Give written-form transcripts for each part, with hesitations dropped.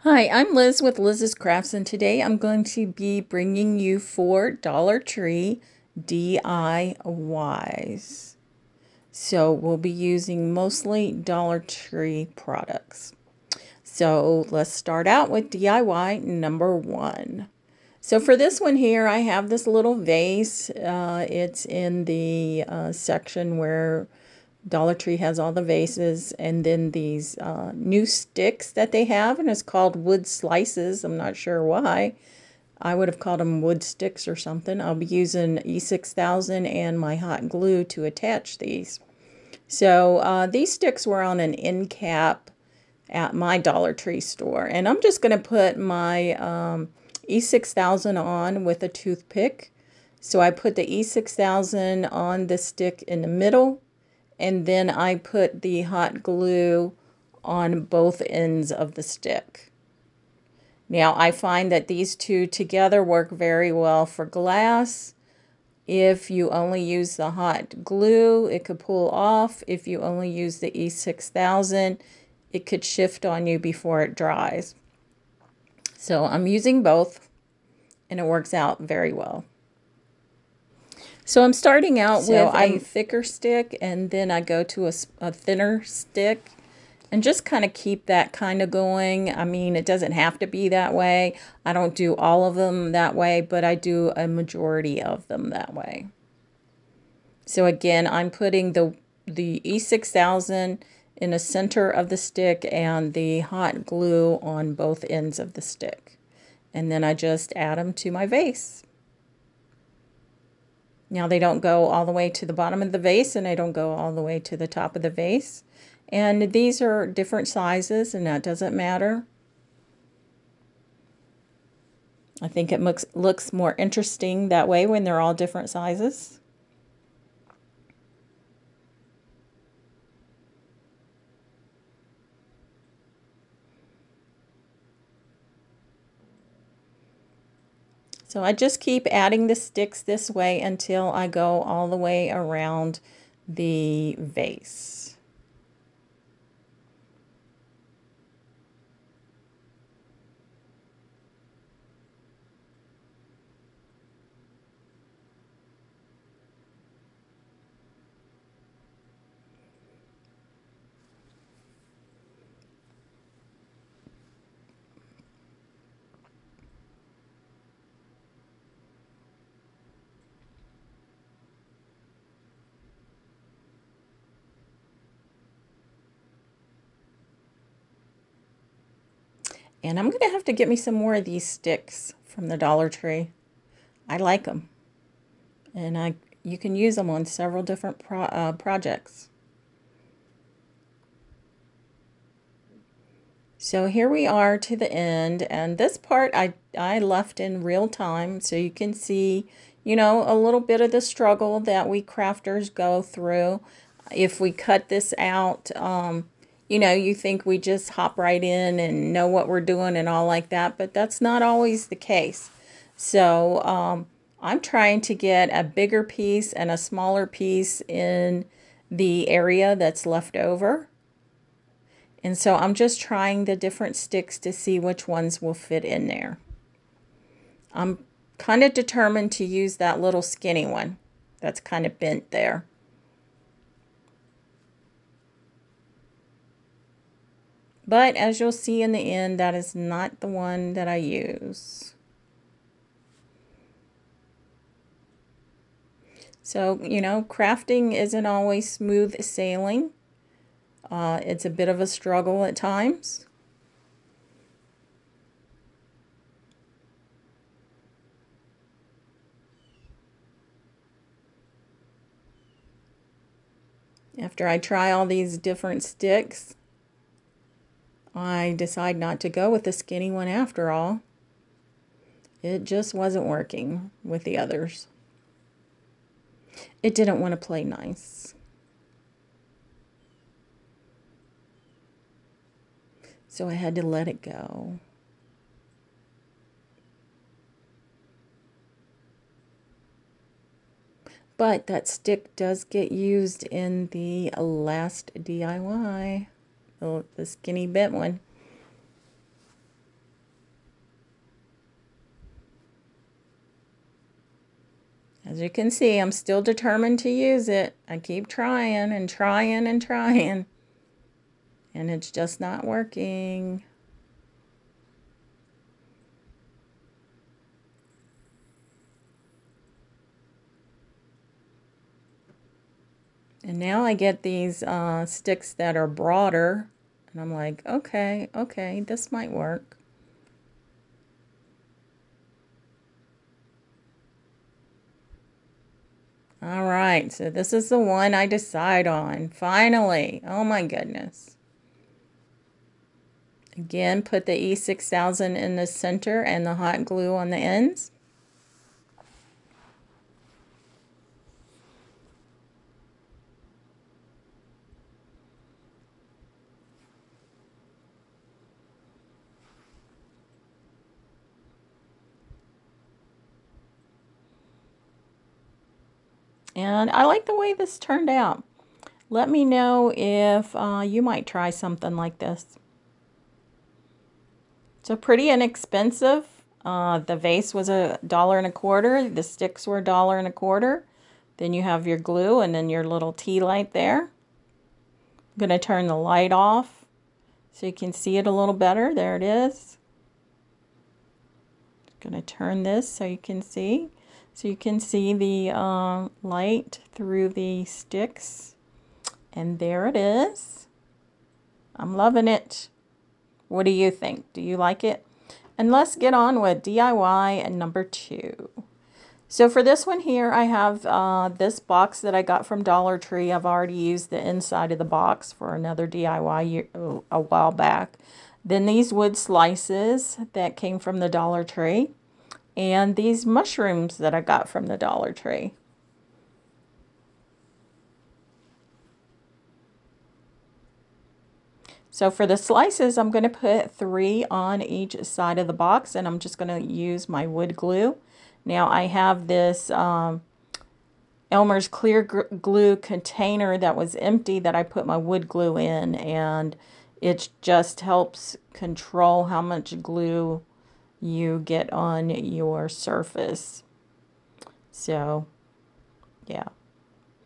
Hi, I'm Liz with Liz's Crafts, and today I'm going to be bringing you 4 Dollar Tree DIYs. So we'll be using mostly Dollar Tree products. So let's start out with DIY number 1. So for this one here, I have this little vase. It's in the section where Dollar Tree has all the vases, and then these new sticks that they have, and it's called wood slices. I'm not sure why. I would have called them wood sticks or something. I'll be using E6000 and my hot glue to attach these. So these sticks were on an end cap at my Dollar Tree store, and I'm just going to put my E6000 on with a toothpick. So I put the E6000 on the stick in the middle, and then I put the hot glue on both ends of the stick. Now I find that these two together work very well for glass. If you only use the hot glue, it could pull off. If you only use the E6000, it could shift on you before it dries. So I'm using both, and it works out very well. So I'm starting out with a thicker stick, and then I go to a thinner stick and just kind of keep that kind of going. I mean, it doesn't have to be that way. I don't do all of them that way, but I do a majority of them that way. So again, I'm putting the E6000 in the center of the stick and the hot glue on both ends of the stick. And then I just add them to my vase. Now they don't go all the way to the bottom of the vase, and they don't go all the way to the top of the vase. And these are different sizes, and that doesn't matter. I think it looks more interesting that way when they're all different sizes. So I just keep adding the sticks this way until I go all the way around the vase. And I'm going to have to get me some more of these sticks from the Dollar Tree. I like them. And you can use them on several different projects. So here we are to the end, and this part I left in real time, so you can see, you know, a little bit of the struggle that we crafters go through. If we cut this out, you know, you think we just hop right in and know what we're doing and all like that, but that's not always the case. So I'm trying to get a bigger piece and a smaller piece in the area that's left over. And so I'm just trying the different sticks to see which ones will fit in there. I'm kind of determined to use that little skinny one that's kind of bent there. But as you'll see in the end, that is not the one that I use. So, you know, crafting isn't always smooth sailing. It's a bit of a struggle at times. After I try all these different sticks, I decide not to go with the skinny one after all. It just wasn't working with the others. It didn't want to play nice. So I had to let it go. But that stick does get used in the last DIY, the skinny bent one. As you can see, I'm still determined to use it. I keep trying and trying and trying, and it's just not working. And now I get these sticks that are broader, and I'm like, okay, this might work. All right, so this is the one I decide on, finally. Oh my goodness. Again, put the E6000 in the center and the hot glue on the ends. And I like the way this turned out. Let me know if you might try something like this. So pretty inexpensive. The vase was $1.25. The sticks were $1.25. Then you have your glue and then your little tea light there. I'm going to turn the light off so you can see it a little better. There it is. Going to turn this so you can see. So you can see the light through the sticks. And there it is. I'm loving it. What do you think? Do you like it? And let's get on with DIY number 2. So for this one here, I have this box that I got from Dollar Tree. I've already used the inside of the box for another DIY a while back. Then these wood slices that came from the Dollar Tree. And these mushrooms that I got from the Dollar Tree. So for the slices, I'm going to put 3 on each side of the box, and I'm just going to use my wood glue. Now I have this Elmer's clear glue container that was empty that I put my wood glue in, and it just helps control how much glue you get on your surface. So yeah,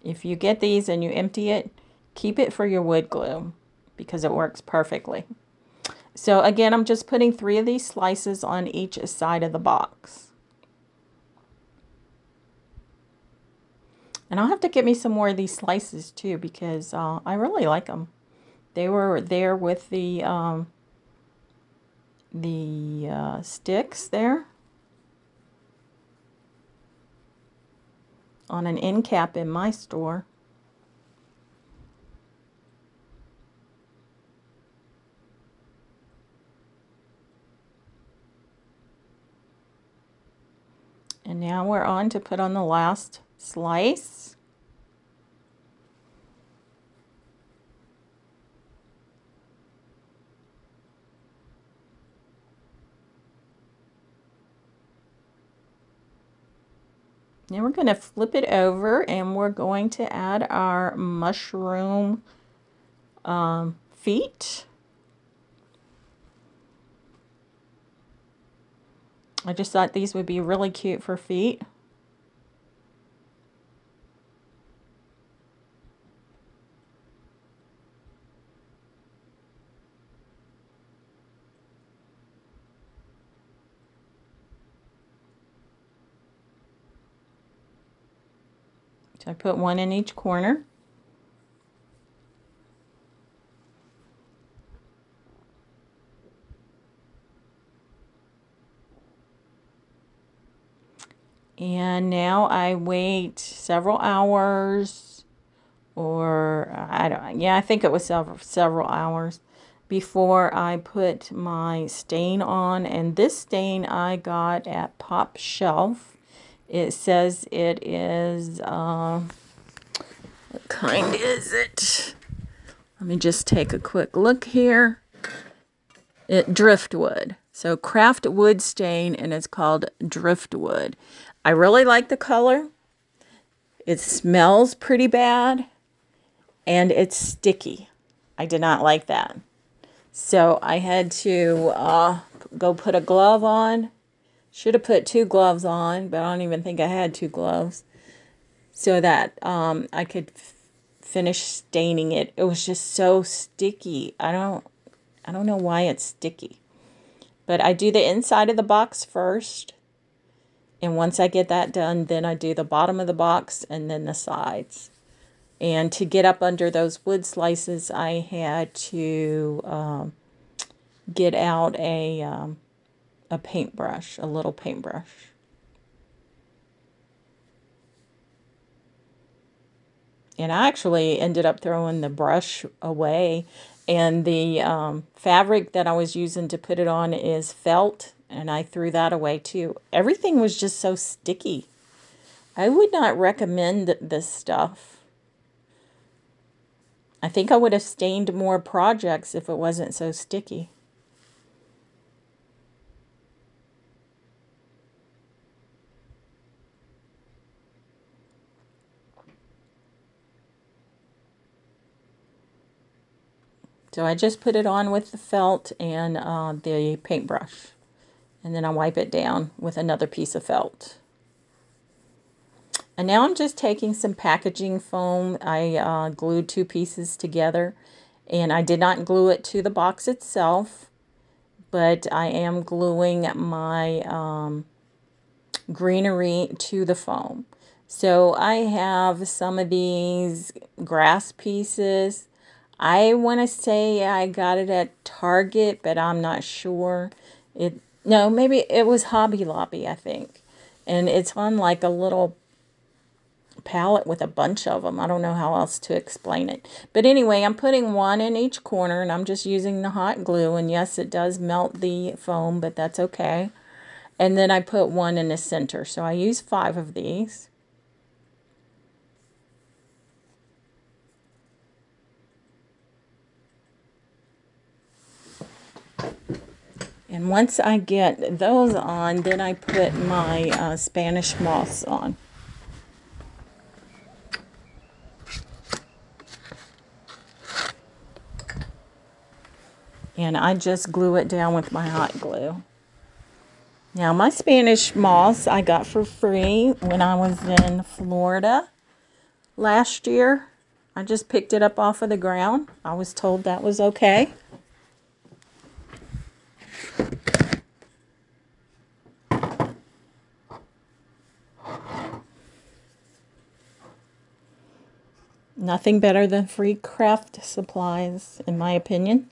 if you get these and you empty it, keep it for your wood glue because it works perfectly. So again, I'm just putting 3 of these slices on each side of the box. And I'll have to get me some more of these slices too because I really like them. They were there with the sticks there on an end cap in my store. And now we're on to put on the last slice. Now we're going to flip it over and we're going to add our mushroom feet. I just thought these would be really cute for feet. So I put 1 in each corner. And now I wait several hours, or I think it was several hours before I put my stain on. And this stain I got at Pop Shelf. It says it is, what kind is it? Let me just take a quick look here. Driftwood. So craft wood stain, and it's called Driftwood. I really like the color. It smells pretty bad, and it's sticky. I did not like that. So I had to go put a glove on. Should have put 2 gloves on, but I don't even think I had 2 gloves. so that I could finish staining it. It was just so sticky. I don't know why it's sticky. But I do the inside of the box first. And once I get that done, then I do the bottom of the box and then the sides. And to get up under those wood slices, I had to get out a paintbrush, a little paintbrush. And I actually ended up throwing the brush away. And the fabric that I was using to put it on is felt. And I threw that away too. Everything was just so sticky. I would not recommend this stuff. I think I would have stained more projects if it wasn't so sticky. So I just put it on with the felt and the paintbrush. And then I wipe it down with another piece of felt. And now I'm just taking some packaging foam. I glued 2 pieces together. And I did not glue it to the box itself. But I am gluing my greenery to the foam. So I have some of these grass pieces. I want to say I got it at Target, but I'm not sure. No, maybe it was Hobby Lobby, I think. And it's on like a little palette with a bunch of them. I don't know how else to explain it. But anyway, I'm putting 1 in each corner, and I'm just using the hot glue. And yes, it does melt the foam, but that's okay. And then I put 1 in the center. So I use 5 of these. And once I get those on, then I put my Spanish moss on. And I just glue it down with my hot glue. Now, my Spanish moss I got for free when I was in Florida last year. I just picked it up off of the ground. I was told that was okay. Nothing better than free craft supplies, in my opinion.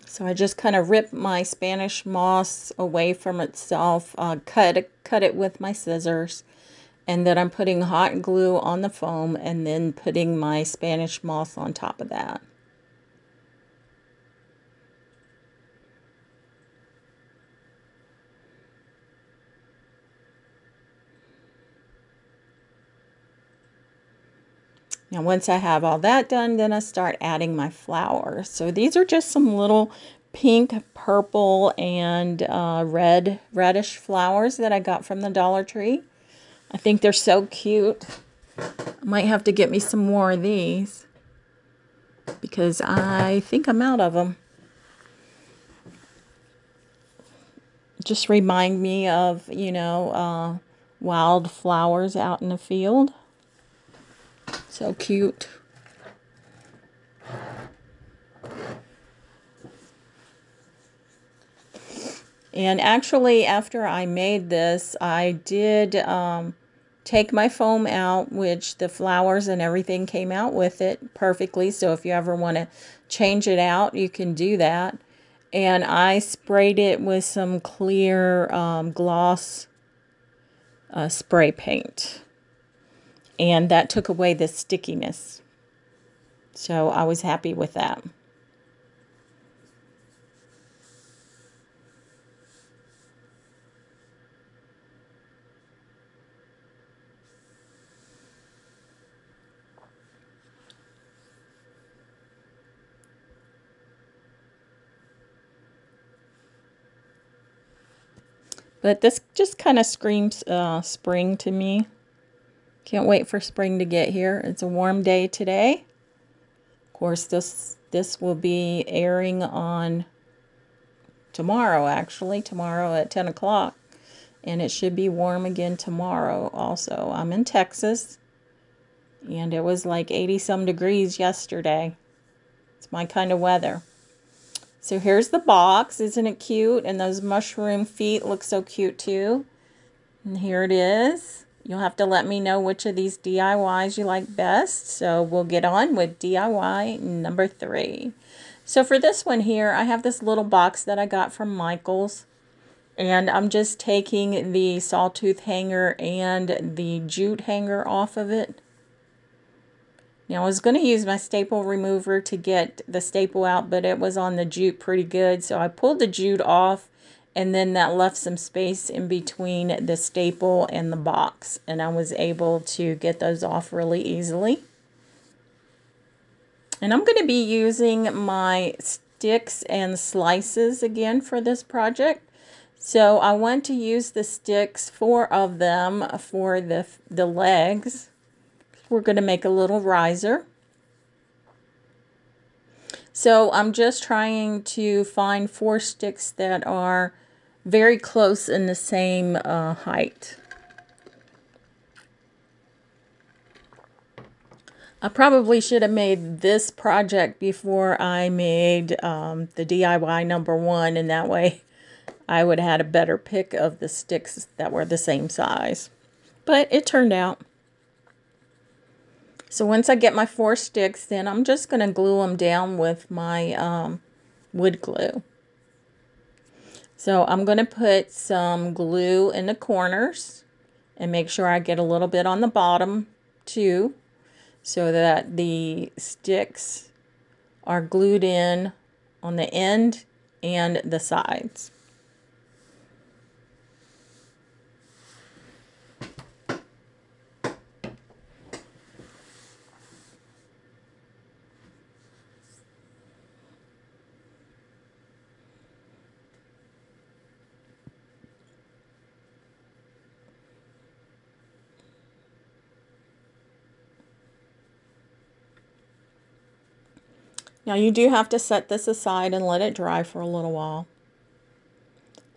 So I just kind of rip my Spanish moss away from itself, cut it with my scissors, and then I'm putting hot glue on the foam and then putting my Spanish moss on top of that. Now once I have all that done, then I start adding my flowers. So these are just some little pink, purple, and reddish flowers that I got from the Dollar Tree. I think they're so cute. I might have to get me some more of these because I think I'm out of them. Just remind me of, wild flowers out in the field. So cute. And actually, after I made this, I did take my foam out, which the flowers and everything came out with it perfectly. So if you ever want to change it out, you can do that. And I sprayed it with some clear gloss spray paint. And that took away the stickiness. So I was happy with that. But this just kind of screams spring to me. Can't wait for spring to get here. It's a warm day today. Of course, this will be airing on tomorrow, actually. Tomorrow at 10 o'clock. And it should be warm again tomorrow also. I'm in Texas. And it was like 80-some degrees yesterday. It's my kind of weather. So here's the box. Isn't it cute? And those mushroom feet look so cute too. And here it is. You'll have to let me know which of these DIYs you like best. So we'll get on with DIY number 3. So for this one here, I have this little box that I got from Michael's. And I'm just taking the sawtooth hanger and the jute hanger off of it. Now I was going to use my staple remover to get the staple out, but it was on the jute pretty good. So I pulled the jute off, and then that left some space in between the staple and the box. And I was able to get those off really easily. And I'm going to be using my sticks and slices again for this project. So I want to use the sticks, 4 of them, for the legs. We're going to make a little riser. So I'm just trying to find 4 sticks that are very close in the same height. I probably should have made this project before I made the DIY number 1, and that way I would have had a better pick of the sticks that were the same size. But it turned out. So once I get my 4 sticks, then I'm just going to glue them down with my wood glue. So I'm going to put some glue in the corners and make sure I get a little bit on the bottom too, so that the sticks are glued in on the end and the sides. Now you do have to set this aside and let it dry for a little while.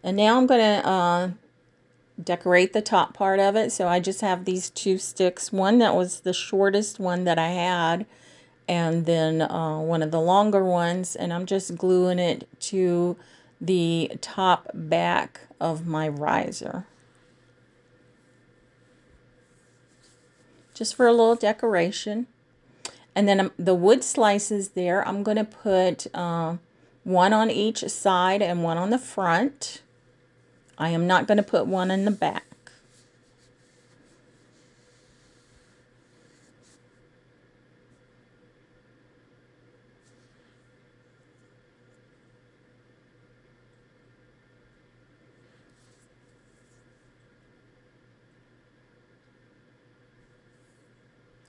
And now I'm going to decorate the top part of it. So I just have these 2 sticks. One that was the shortest one that I had, and then one of the longer ones. And I'm just gluing it to the top back of my riser. Just for a little decoration. And then the wood slices there, I'm going to put 1 on each side and 1 on the front. I am not going to put 1 in the back.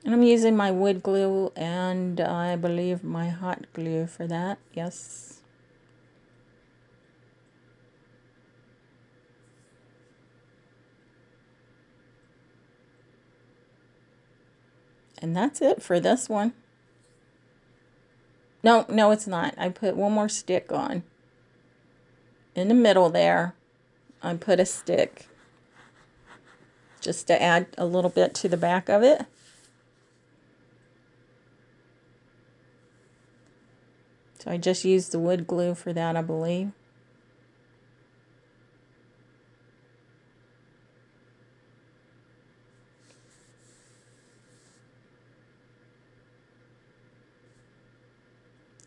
And I'm using my wood glue and I believe my hot glue for that. Yes. And that's it for this one. No, it's not. I put 1 more stick on. In the middle there, I put a stick. Just to add a little bit to the back of it. So I just used the wood glue for that, I believe.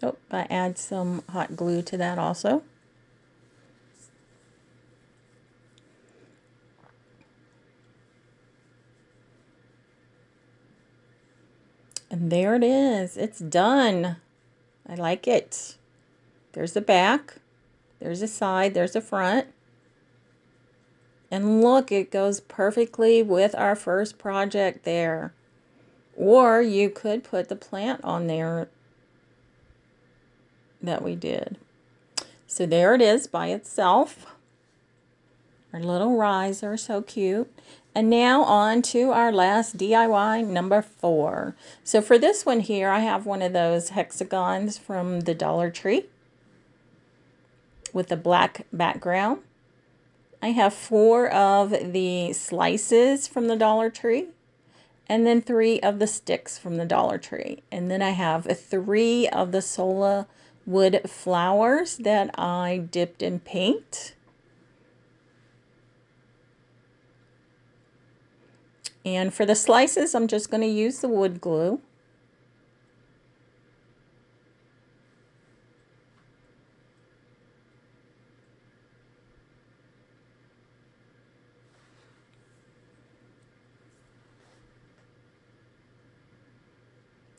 Oh, I add some hot glue to that also. And there it is. It's done. I like it. There's the back, there's the side, there's the front. And look, it goes perfectly with our first project there. Or you could put the plant on there that we did. So there it is by itself. Our little riser, so cute. And now on to our last DIY, number 4. So for this one here, I have one of those hexagons from the Dollar Tree with a black background. I have 4 of the slices from the Dollar Tree, and then 3 of the sticks from the Dollar Tree. And then I have 3 of the Sola wood flowers that I dipped in paint. And for the slices, I'm just going to use the wood glue.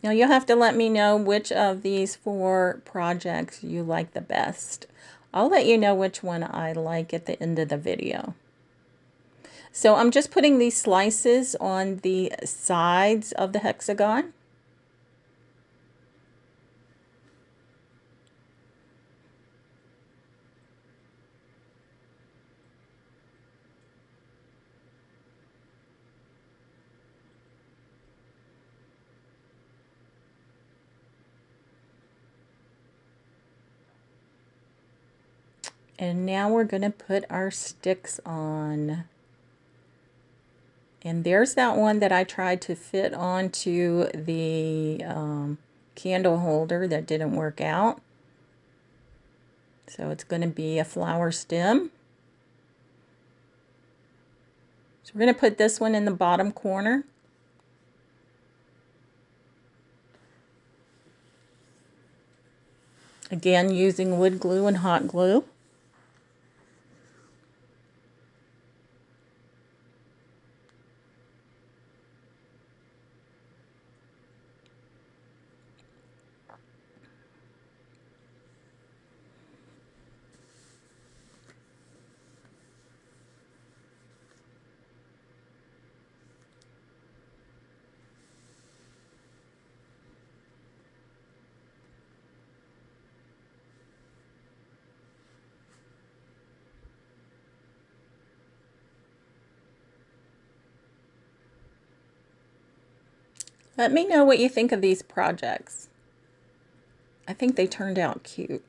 Now you'll have to let me know which of these 4 projects you like the best. I'll let you know which one I like at the end of the video. So I'm just putting these slices on the sides of the hexagon. And now we're going to put our sticks on. And there's that one that I tried to fit onto the candle holder that didn't work out. So it's going to be a flower stem. So we're going to put this one in the bottom corner. Again, using wood glue and hot glue. Let me know what you think of these projects. I think they turned out cute.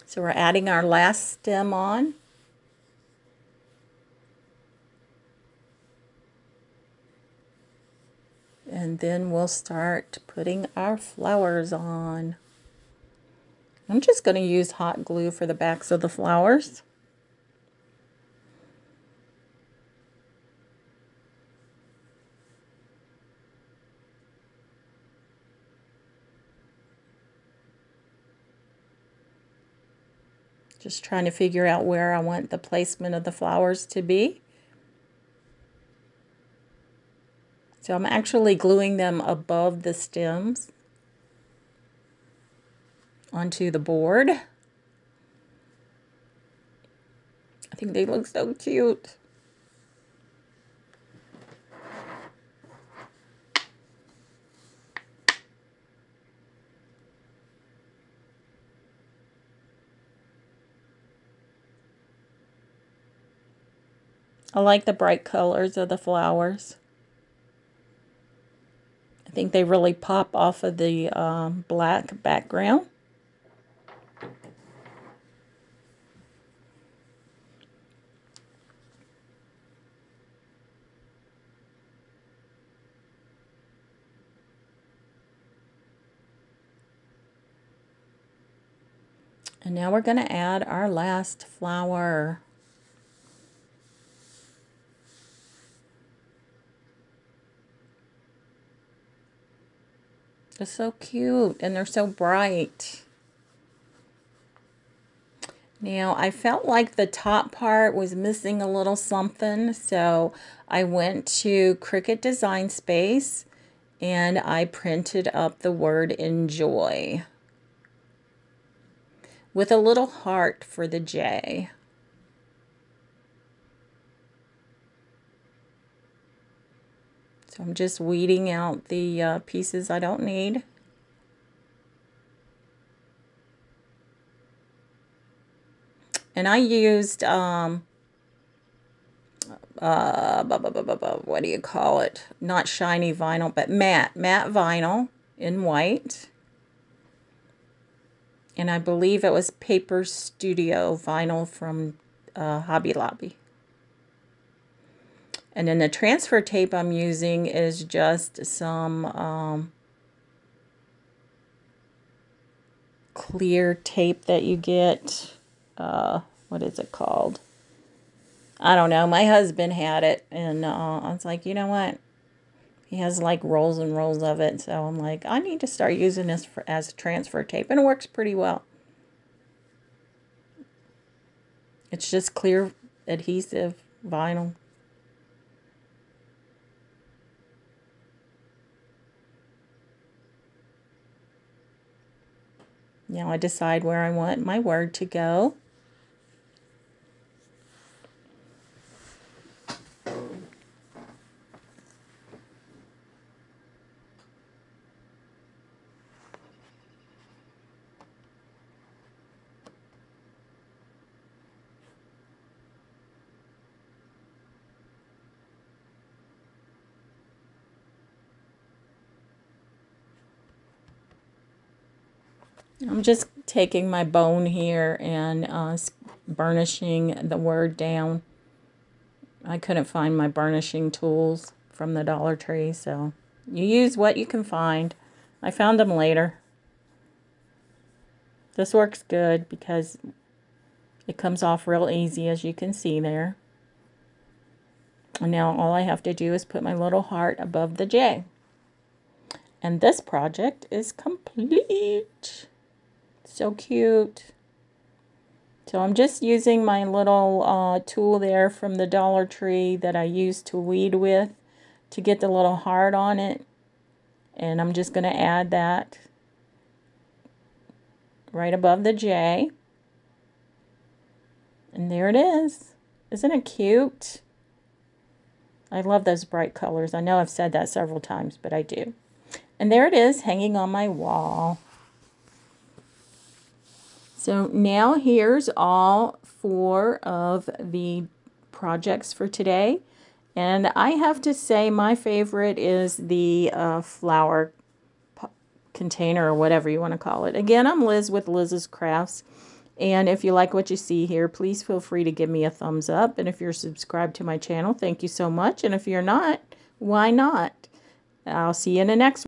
So we're adding our last stem on. And then we'll start putting our flowers on. I'm just going to use hot glue for the backs of the flowers. Just trying to figure out where I want the placement of the flowers to be. So I'm actually gluing them above the stems onto the board. I think they look so cute. I like the bright colors of the flowers. I think they really pop off of the black background. And now we're going to add our last flower. They're so cute and they're so bright. Now I felt like the top part was missing a little something, so I went to Cricut Design Space and I printed up the word enjoy with a little heart for the J. So I'm just weeding out the pieces I don't need. And I used, what do you call it? Not shiny vinyl, but matte vinyl in white. And I believe it was Paper Studio vinyl from Hobby Lobby. And then the transfer tape I'm using is just some clear tape that you get. What is it called? I don't know. My husband had it, and I was like, you know what? He has like rolls and rolls of it, so I'm like, I need to start using this as transfer tape, and it works pretty well. It's just clear adhesive vinyl. Now I decide where I want my word to go. I'm just taking my bone here and burnishing the word down. I couldn't find my burnishing tools from the Dollar Tree, so you use what you can find. I found them later. This works good because it comes off real easy, as you can see there. And now all I have to do is put my little heart above the J. And this project is complete. So cute. So I'm just using my little tool there from the Dollar Tree that I used to weed with to get the little heart on it. And I'm just going to add that right above the J. And there it is. Isn't it cute? I love those bright colors. I know I've said that several times, but I do. And there it is, hanging on my wall. So now here's all 4 of the projects for today. And I have to say my favorite is the flower container, or whatever you want to call it. Again, I'm Liz with Liz's Crafts. And if you like what you see here, please feel free to give me a thumbs up. And if you're subscribed to my channel, thank you so much. And if you're not, why not? I'll see you in the next one.